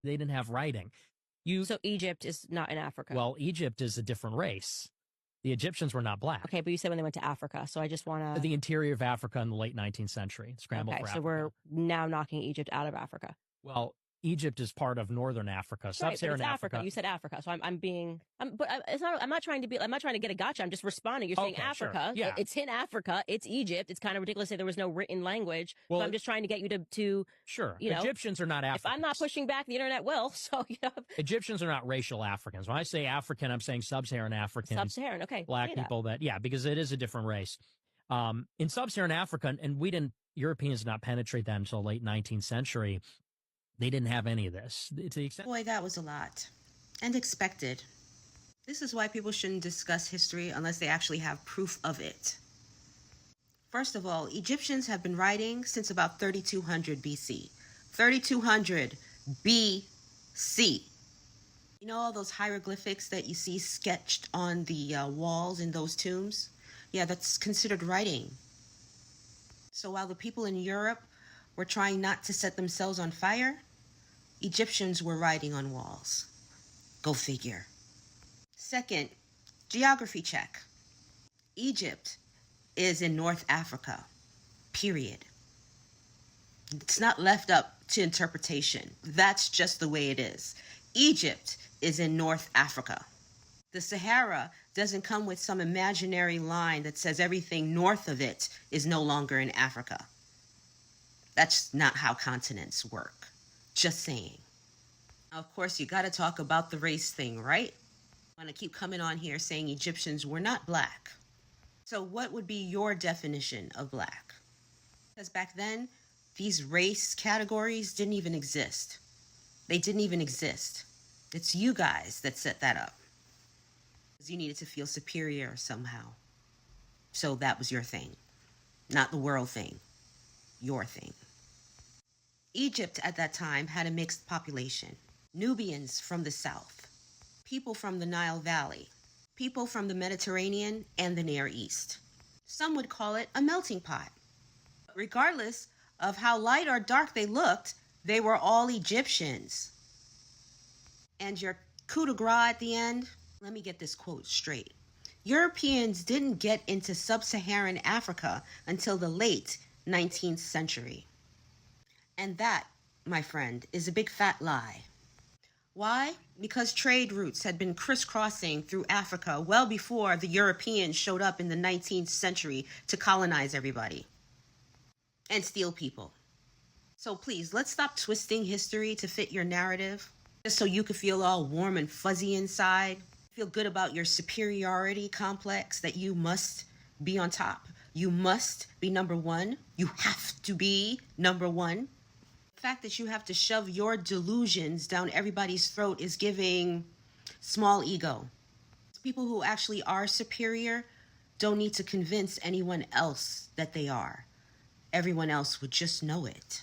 They didn't have writing. So Egypt is not in Africa. Well, Egypt is a different race. The Egyptians were not black. Okay, but you said when they went to Africa, so I just want to... The interior of Africa in the late 19th century. Scramble for Africa. So we're now knocking Egypt out of Africa. Well, Egypt is part of northern Africa, Sub-Saharan Africa. You said Africa, so I'm not trying to get a gotcha. I'm just responding. You're saying Africa. Sure. Yeah. It's in Africa. It's Egypt. It's kind of ridiculous that there was no written language. Well, so I'm just trying to get you to sure. Egyptians are not Africans. If I'm not pushing back, the internet will. So Egyptians are not racial Africans. When I say African, I'm saying Sub-Saharan Africans. Sub-Saharan, okay. Black people because it is a different race. In Sub-Saharan Africa, and Europeans did not penetrate that until late 19th century. They didn't have any of this. To the extent Boy, that was a lot. And expected. This is why people shouldn't discuss history unless they actually have proof of it. First of all, Egyptians have been writing since about 3200 BC. 3200 BC. You know all those hieroglyphics that you see sketched on the walls in those tombs? Yeah, that's considered writing. So while the people in Europe were trying not to set themselves on fire, Egyptians were writing on walls. Go figure. Second, geography check. Egypt is in North Africa, period. It's not left up to interpretation. That's just the way it is. Egypt is in North Africa. The Sahara doesn't come with some imaginary line that says everything north of it is no longer in Africa. That's not how continents work. Just saying. Of course, you got to talk about the race thing, right? I want to keep coming on here saying Egyptians were not black. So what would be your definition of black? Because back then, these race categories didn't even exist. They didn't even exist. It's you guys that set that up. Because you needed to feel superior somehow. So that was your thing. Not the world thing. Your thing. Egypt at that time had a mixed population. Nubians from the south, people from the Nile-valley, people from the Mediterranean and the Near East. Some would call it a melting pot. Regardless of how light or dark they looked, they were all Egyptians. And your coup de grace at the end, let me get this quote straight. Europeans didn't get into Sub-Saharan Africa until the late 19th century. And that, my friend, is a big fat lie. Why? Because trade routes had been crisscrossing through Africa well before the Europeans showed up in the 19th century to colonize everybody and steal people. So please, let's stop twisting history to fit your narrative, just so you can feel all warm and fuzzy inside, feel good about your superiority complex that you must be on top. You must be number one. You have to be number one. The fact that you have to shove your delusions down everybody's throat is giving small ego. People who actually are superior don't need to convince anyone else that they are. Everyone else would just know it.